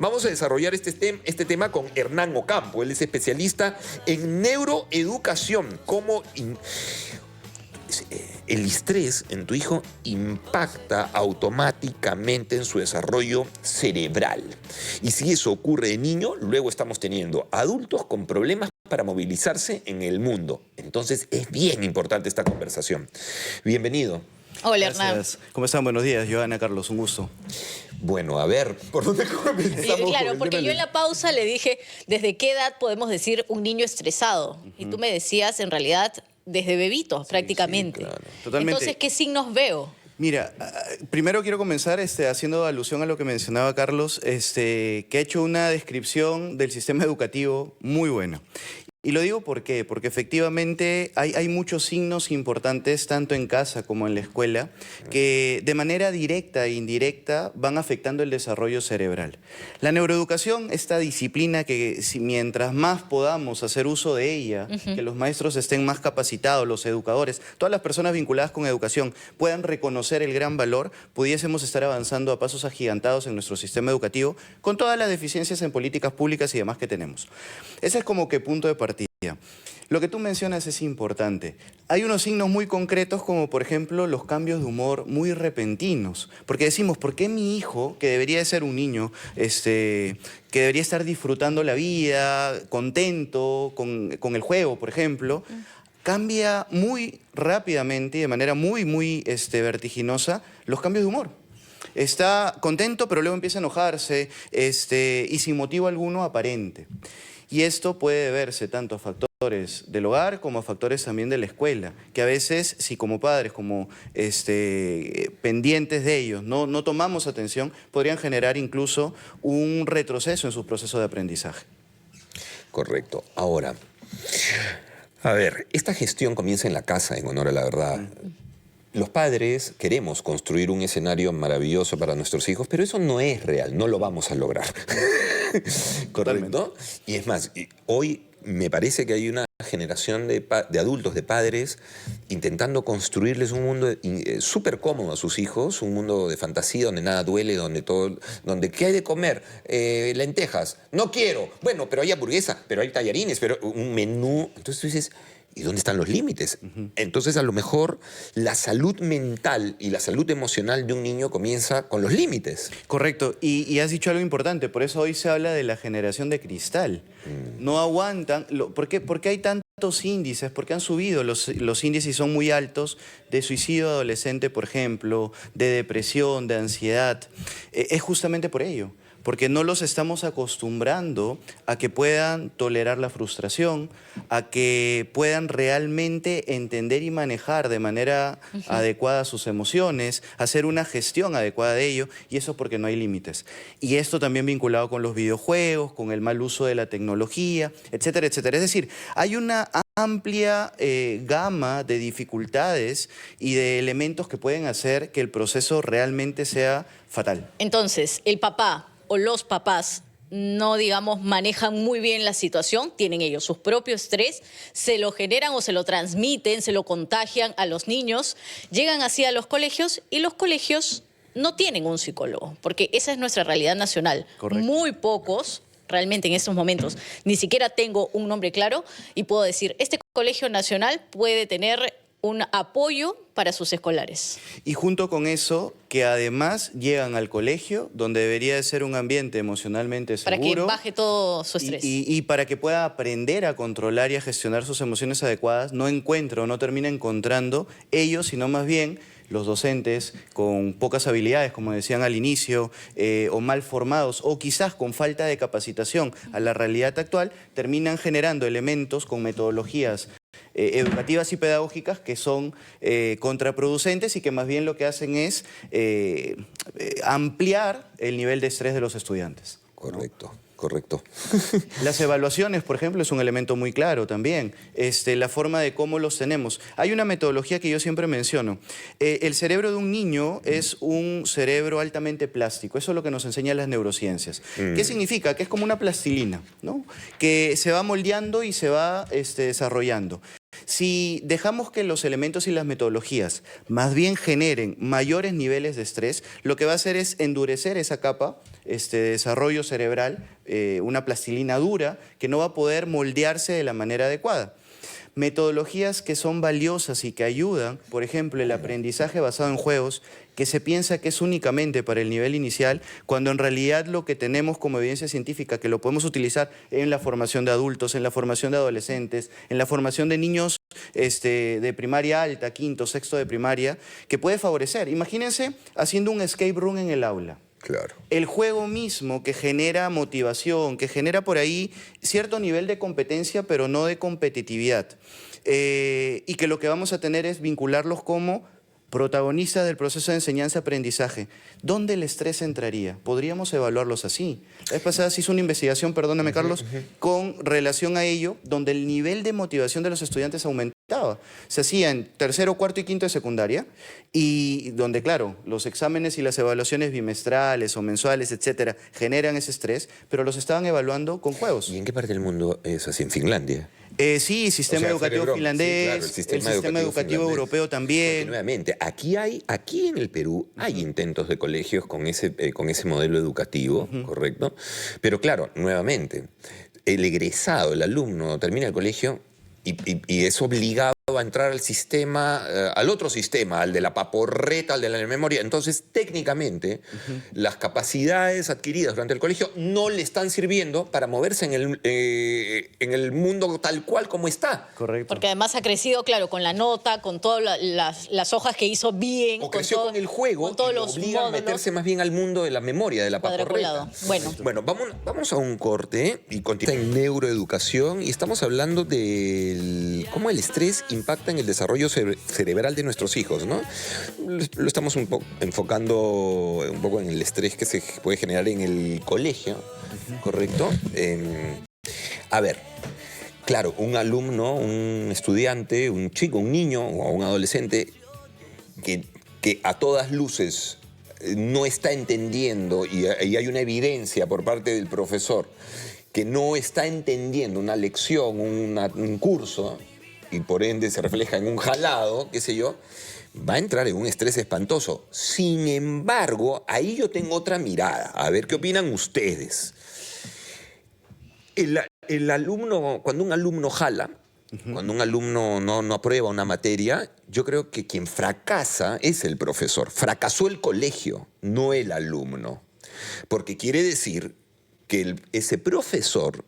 Vamos a desarrollar este tema con Hernán Ocampo. Él es especialista en neuroeducación. Cómo el estrés en tu hijo impacta automáticamente en su desarrollo cerebral. Y si eso ocurre de niño, luego estamos teniendo adultos con problemas para movilizarse en el mundo. Entonces es bien importante esta conversación. Bienvenido. Hola, Hernán. Gracias. ¿Cómo están? Buenos días, Joana, Carlos, un gusto. Bueno, a ver, ¿por dónde comenzamos? Claro, porque yo en la pausa le dije, ¿desde qué edad podemos decir un niño estresado? Y tú me decías, en realidad, desde bebito, prácticamente. Sí, claro. Totalmente. Entonces, ¿qué signos veo? Mira, primero quiero comenzar haciendo alusión a lo que mencionaba Carlos, que ha hecho una descripción del sistema educativo muy buena. Y lo digo ¿por qué? Porque efectivamente hay muchos signos importantes, tanto en casa como en la escuela, que de manera directa e indirecta van afectando el desarrollo cerebral. La neuroeducación, esta disciplina que mientras más podamos hacer uso de ella, que los maestros estén más capacitados, los educadores, todas las personas vinculadas con educación puedan reconocer el gran valor, pudiésemos estar avanzando a pasos agigantados en nuestro sistema educativo con todas las deficiencias en políticas públicas y demás que tenemos. Ese es como que punto de partida. Lo que tú mencionas es importante. Hay unos signos muy concretos como por ejemplo los cambios de humor muy repentinos. Porque decimos, ¿por qué mi hijo, que debería de ser un niño, que debería estar disfrutando la vida, contento con el juego, por ejemplo, cambia muy rápidamente y de manera muy vertiginosa los cambios de humor? Está contento, pero luego empieza a enojarse y sin motivo alguno aparente. Y esto puede deberse tanto a factores del hogar como a factores también de la escuela, que a veces, si como padres, como pendientes de ellos, no tomamos atención, podrían generar incluso un retroceso en sus procesos de aprendizaje. Correcto. Ahora, a ver, esta gestión comienza en la casa, en honor a la verdad. Los padres queremos construir un escenario maravilloso para nuestros hijos, pero eso no es real, no lo vamos a lograr. ¿Correcto? Y es más, hoy me parece que hay una generación de adultos, de padres, intentando construirles un mundo súper cómodo a sus hijos, un mundo de fantasía donde nada duele, donde ¿qué hay de comer? Lentejas. No quiero. Bueno, pero hay hamburguesa, pero hay tallarines, pero un menú. Entonces tú dices, ¿y dónde están los límites? Entonces, a lo mejor, la salud mental y la salud emocional de un niño comienza con los límites. Correcto. Y has dicho algo importante. Por eso hoy se habla de la generación de cristal. No aguantan. ¿Por qué hay tantos índices? Porque han subido los índices y son muy altos de suicidio adolescente, por ejemplo, de depresión, de ansiedad. Es justamente por ello. Porque no los estamos acostumbrando a que puedan tolerar la frustración, a que puedan realmente entender y manejar de manera adecuada sus emociones, hacer una gestión adecuada de ello, y eso porque no hay límites. Y esto también vinculado con los videojuegos, con el mal uso de la tecnología, etcétera, etcétera. Es decir, hay una amplia gama de dificultades y de elementos que pueden hacer que el proceso realmente sea fatal. Entonces, el papá o los papás no, digamos, manejan muy bien la situación, tienen ellos su propio estrés, se lo generan o se lo transmiten, se lo contagian a los niños, llegan así a los colegios y los colegios no tienen un psicólogo, porque esa es nuestra realidad nacional. Correcto. Muy pocos, realmente en estos momentos, ni siquiera tengo un nombre claro y puedo decir, este colegio nacional puede tener un apoyo para sus escolares. Y junto con eso, que además llegan al colegio, donde debería de ser un ambiente emocionalmente seguro. Para que baje todo su estrés. Y para que pueda aprender a controlar y a gestionar sus emociones adecuadas, no encuentra o no termina encontrando ellos, sino más bien los docentes con pocas habilidades, como decían al inicio, o mal formados, o quizás con falta de capacitación a la realidad actual, terminan generando elementos con metodologías educativas y pedagógicas que son contraproducentes y que más bien lo que hacen es ampliar el nivel de estrés de los estudiantes. Correcto, ¿no? Correcto. Las evaluaciones, por ejemplo, es un elemento muy claro también. La forma de cómo los tenemos. Hay una metodología que yo siempre menciono. El cerebro de un niño es un cerebro altamente plástico. Eso es lo que nos enseñan las neurociencias. ¿Qué significa? Que es como una plastilina, ¿no? Que se va moldeando y se va desarrollando. Si dejamos que los elementos y las metodologías más bien generen mayores niveles de estrés, lo que va a hacer es endurecer esa capa de desarrollo cerebral, una plastilina dura que no va a poder moldearse de la manera adecuada. Metodologías que son valiosas y que ayudan, por ejemplo, el aprendizaje basado en juegos, que se piensa que es únicamente para el nivel inicial, cuando en realidad lo que tenemos como evidencia científica, que lo podemos utilizar en la formación de adultos, en la formación de adolescentes, en la formación de niños de primaria alta, quinto, sexto de primaria, que puede favorecer. Imagínense haciendo un escape room en el aula. Claro. El juego mismo que genera motivación, que genera por ahí cierto nivel de competencia, pero no de competitividad. Y que lo que vamos a tener es vincularlos como protagonistas del proceso de enseñanza-aprendizaje. ¿Dónde el estrés entraría? Podríamos evaluarlos así. La vez pasada se hizo una investigación, perdóname Carlos, con relación a ello, donde el nivel de motivación de los estudiantes aumentaba. Se hacía en tercero, cuarto y quinto de secundaria, y donde, claro, los exámenes y las evaluaciones bimestrales o mensuales, etcétera, generan ese estrés, pero los estaban evaluando con juegos. ¿Y en qué parte del mundo es así? ¿En Finlandia? Sí, sistema educativo cerebro, finlandés, sí, claro, el sistema educativo europeo también. Porque nuevamente, aquí en el Perú hay intentos de colegios con ese modelo educativo, ¿correcto? Pero claro, nuevamente, el egresado, el alumno, termina el colegio y es obligado a entrar al sistema, al otro sistema, al de la paporreta, al de la memoria. Entonces, técnicamente, las capacidades adquiridas durante el colegio no le están sirviendo para moverse en el mundo tal cual como está. Correcto. Porque además ha crecido, claro, con la nota, con todas las hojas que hizo bien. O creció con el juego con todos y lo los obliga a módulos. meterse más bien al mundo de la memoria, de la paporreta. Bueno, vamos a un corte y continuamos en neuroeducación y estamos hablando de cómo el estrés impacta en el desarrollo cerebral de nuestros hijos, ¿no? Lo estamos enfocando un poco en el estrés que se puede generar en el colegio, ¿correcto? A ver, claro, un alumno, un estudiante, un chico, un niño o un adolescente que a todas luces no está entendiendo y hay una evidencia por parte del profesor que no está entendiendo una lección, un curso, y por ende se refleja en un jalado, qué sé yo, va a entrar en un estrés espantoso. Sin embargo, ahí yo tengo otra mirada. A ver qué opinan ustedes. El alumno, cuando un alumno jala, cuando un alumno no aprueba una materia, yo creo que quien fracasa es el profesor. Fracasó el colegio, no el alumno. Porque quiere decir que ese profesor,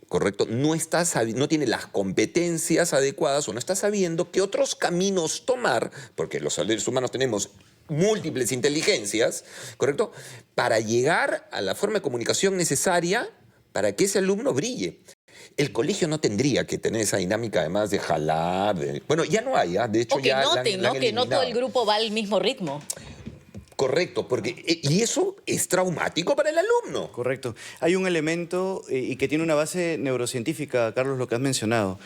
¿correcto?, no tiene las competencias adecuadas o no está sabiendo qué otros caminos tomar, porque los seres humanos tenemos múltiples inteligencias, ¿correcto?, para llegar a la forma de comunicación necesaria para que ese alumno brille. El colegio no tendría que tener esa dinámica además de jalar. Bueno, ya no hay, de hecho o que ya noten, ¿no? Que no todo el grupo va al mismo ritmo. Correcto, y eso es traumático para el alumno. Correcto. Hay un elemento y que tiene una base neurocientífica, Carlos, lo que has mencionado.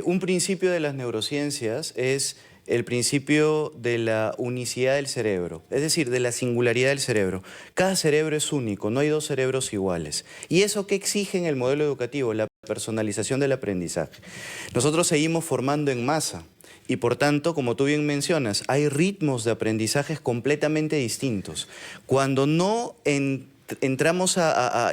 Un principio de las neurociencias es el principio de la unicidad del cerebro, es decir, de la singularidad del cerebro. Cada cerebro es único, no hay dos cerebros iguales. ¿Y eso qué exige en el modelo educativo? La personalización del aprendizaje. Nosotros seguimos formando en masa. Y por tanto, como tú bien mencionas, hay ritmos de aprendizajes completamente distintos. Cuando no entramos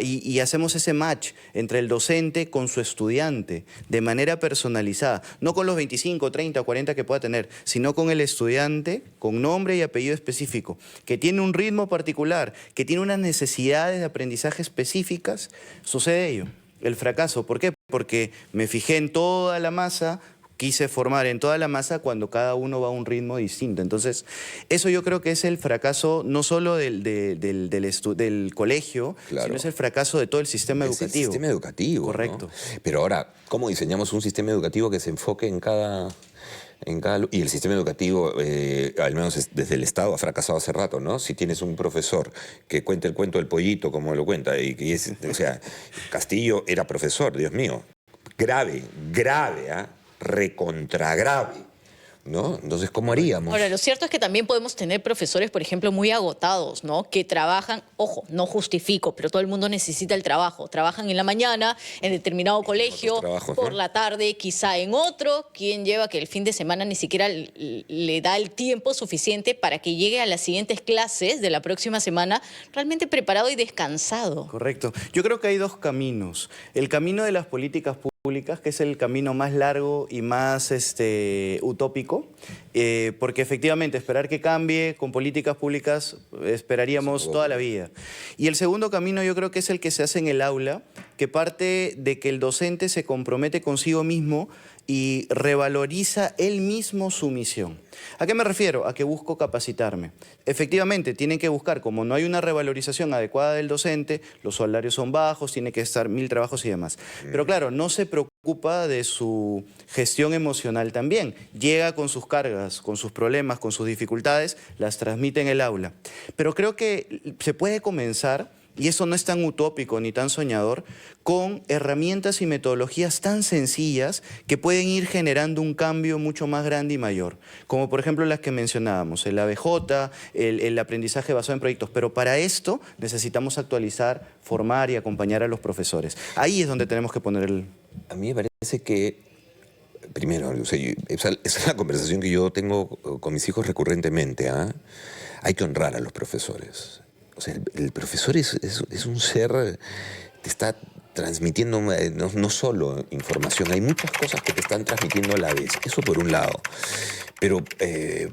y hacemos ese match entre el docente con su estudiante de manera personalizada, no con los 25, 30 o 40 que pueda tener, sino con el estudiante con nombre y apellido específico, que tiene un ritmo particular, que tiene unas necesidades de aprendizaje específicas, sucede ello, el fracaso. ¿Por qué? Porque me fijé en toda la masa, quise formar en toda la masa cuando cada uno va a un ritmo distinto. Entonces, eso yo creo que es el fracaso no solo del colegio, claro, sino es el fracaso de todo el sistema educativo. Es el sistema educativo, correcto, ¿no? Pero ahora, ¿cómo diseñamos un sistema educativo que se enfoque en cada... Y el sistema educativo, al menos desde el Estado, ha fracasado hace rato, ¿no? Si tienes un profesor que cuenta el cuento del pollito, como lo cuenta, o sea, Castillo era profesor, Dios mío, grave, ¿ah? Recontragrave. ¿no? Entonces, ¿cómo haríamos? Ahora, lo cierto es que también podemos tener profesores, por ejemplo, muy agotados, ¿no? Que trabajan, ojo, no justifico, pero todo el mundo necesita el trabajo. Trabajan en la mañana, en determinado colegio, trabajos, por ¿no? la tarde, quizá en otro. ¿Quién lleva que el fin de semana ni siquiera le da el tiempo suficiente para que llegue a las siguientes clases de la próxima semana realmente preparado y descansado? Correcto. Yo creo que hay dos caminos. El camino de las políticas públicas, que es el camino más largo y más utópico, porque efectivamente esperar que cambie con políticas públicas esperaríamos toda la vida. Y el segundo camino yo creo que es el que se hace en el aula, que parte de que el docente se compromete consigo mismo y revaloriza él mismo su misión. ¿A qué me refiero? A que busco capacitarme. Efectivamente, tienen que buscar, como no hay una revalorización adecuada del docente, los salarios son bajos, tiene que estar 1000 trabajos y demás. Pero claro, no se preocupa de su gestión emocional también. Llega con sus cargas, con sus problemas, con sus dificultades, las transmite en el aula. Pero creo que se puede comenzar, y eso no es tan utópico ni tan soñador, con herramientas y metodologías tan sencillas que pueden ir generando un cambio mucho más grande y mayor. Como por ejemplo las que mencionábamos, el ABJ, el aprendizaje basado en proyectos. Pero para esto necesitamos actualizar, formar y acompañar a los profesores. Ahí es donde tenemos que poner el... A mí me parece que, primero, o sea, esa es la conversación que yo tengo con mis hijos recurrentemente, ¿ah? Hay que honrar a los profesores. O sea, el profesor es un ser, te está transmitiendo no solo información, hay muchas cosas que te están transmitiendo a la vez. Eso por un lado. Pero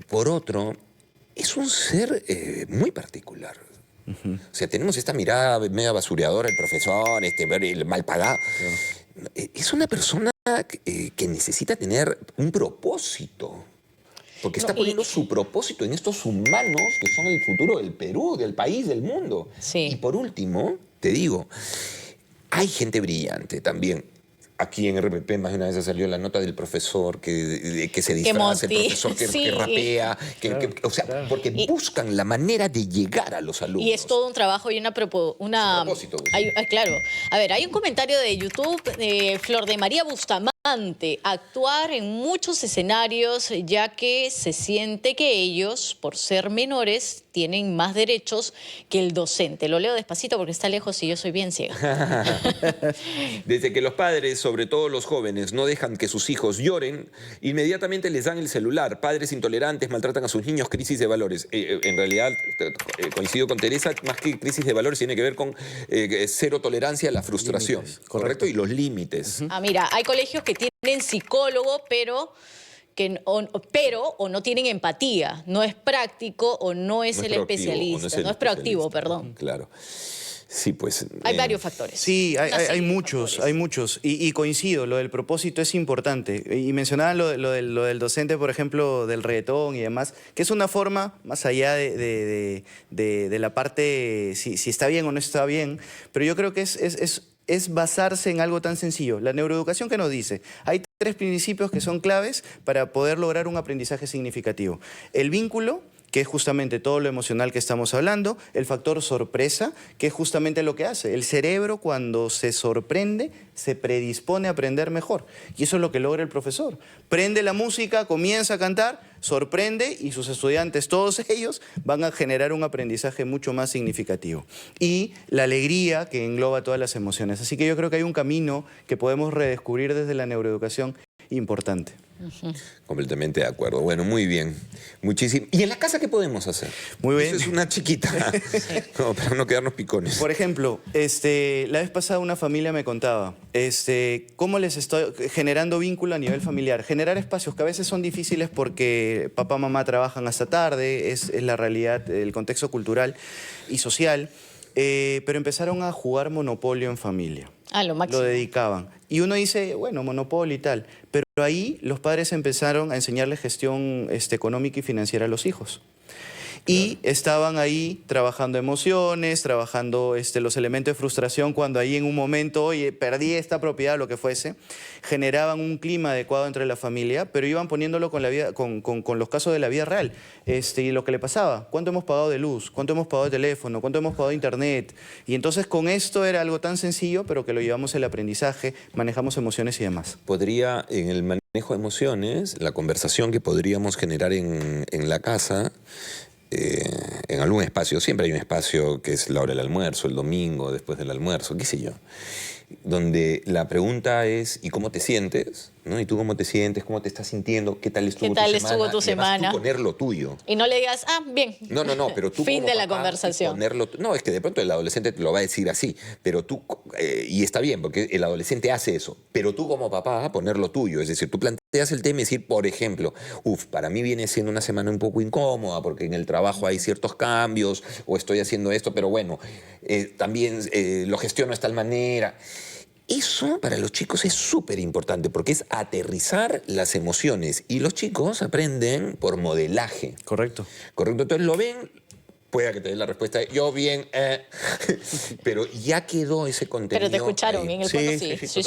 por otro, es un ser muy particular. O sea, tenemos esta mirada mega basureadora, el profesor, el mal pagado. Es una persona que necesita tener un propósito. Porque está poniendo su propósito en estos humanos que son el futuro del Perú, del país, del mundo. Sí. Y por último, te digo, hay gente brillante también. Aquí en RPP más de una vez salió la nota del profesor que se disfraza, el profesor que, sí, que rapea, o sea, porque buscan la manera de llegar a los alumnos. Y es todo un trabajo y una propósito. claro. A ver, hay un comentario de YouTube de Flor de María Bustamante. Actuar en muchos escenarios, ya que se siente que ellos, por ser menores, tienen más derechos que el docente. Lo leo despacito porque está lejos y yo soy bien ciega. Desde que los padres, sobre todo los jóvenes, no dejan que sus hijos lloren, inmediatamente les dan el celular. Padres intolerantes maltratan a sus niños, crisis de valores. En realidad, coincido con Teresa, más que crisis de valores, tiene que ver con cero tolerancia a la frustración. Límites, ¿Correcto? Y los límites. Mira, hay colegios que tienen psicólogo, pero no tienen empatía. No es práctico o no es el especialista. No es proactivo, perdón. Claro. Sí, pues... Hay varios factores. Sí, hay muchos, factores. hay muchos. Y coincido, lo del propósito es importante. Y mencionaban lo del docente, por ejemplo, del reggaetón y demás, que es una forma, más allá de la parte, si está bien o no está bien, pero yo creo que es basarse en algo tan sencillo. La neuroeducación que nos dice, hay 3 principios que son claves para poder lograr un aprendizaje significativo. El vínculo, que es justamente todo lo emocional que estamos hablando, el factor sorpresa, que es justamente lo que hace. El cerebro, cuando se sorprende, se predispone a aprender mejor. Y eso es lo que logra el profesor. Prende la música, comienza a cantar, sorprende y sus estudiantes, todos ellos, van a generar un aprendizaje mucho más significativo. Y la alegría que engloba todas las emociones. Así que yo creo que hay un camino que podemos redescubrir desde la neuroeducación importante. Completamente de acuerdo. Bueno, muy bien. Muchísimo. ¿Y en la casa qué podemos hacer? Muy bien. Eso es una chiquita. No, para no quedarnos picones. Por ejemplo, la vez pasada una familia me contaba cómo les estoy generando vínculo a nivel familiar. Generar espacios que a veces son difíciles porque papá, mamá trabajan hasta tarde, es la realidad, el contexto cultural y social, pero empezaron a jugar Monopolio en familia. Lo máximo. Lo dedicaban. Y uno dice, bueno, Monopolio y tal. Pero ahí los padres empezaron a enseñarle gestión económica y financiera a los hijos. Y estaban ahí trabajando emociones, trabajando los elementos de frustración cuando ahí en un momento, oye, perdí esta propiedad, lo que fuese, generaban un clima adecuado entre la familia, pero iban poniéndolo con, la vida, con los casos de la vida real. Y lo que le pasaba, ¿cuánto hemos pagado de luz? ¿Cuánto hemos pagado de teléfono? ¿Cuánto hemos pagado de internet? Y entonces con esto era algo tan sencillo, pero que lo llevamos al aprendizaje, manejamos emociones y demás. Podría, en el manejo de emociones, la conversación que podríamos generar en la casa, en algún espacio, siempre hay un espacio que es la hora del almuerzo, el domingo, después del almuerzo, qué sé yo, donde la pregunta es ¿y cómo te sientes? ¿No? ¿Y tú cómo te sientes? ¿Cómo te estás sintiendo? ¿Qué tal estuvo tu semana? ¿Qué tal estuvo tu semana? Le vas tú poner lo tuyo. Y no le digas, bien. No, pero tú Fin como de la papá, conversación. No, es que de pronto el adolescente te lo va a decir así, pero tú, y está bien, porque el adolescente hace eso, pero tú como papá poner lo tuyo, es decir, tú planteas el tema y decir, por ejemplo, para mí viene siendo una semana un poco incómoda porque en el trabajo hay ciertos cambios o estoy haciendo esto, pero bueno, también lo gestiono de tal manera. Eso para los chicos es súper importante porque es aterrizar las emociones y los chicos aprenden por modelaje. Correcto. Correcto, entonces lo ven, pueda que te dé la respuesta, yo bien, pero ya quedó ese contenido. Pero te escucharon, ahí. en el fondo sí.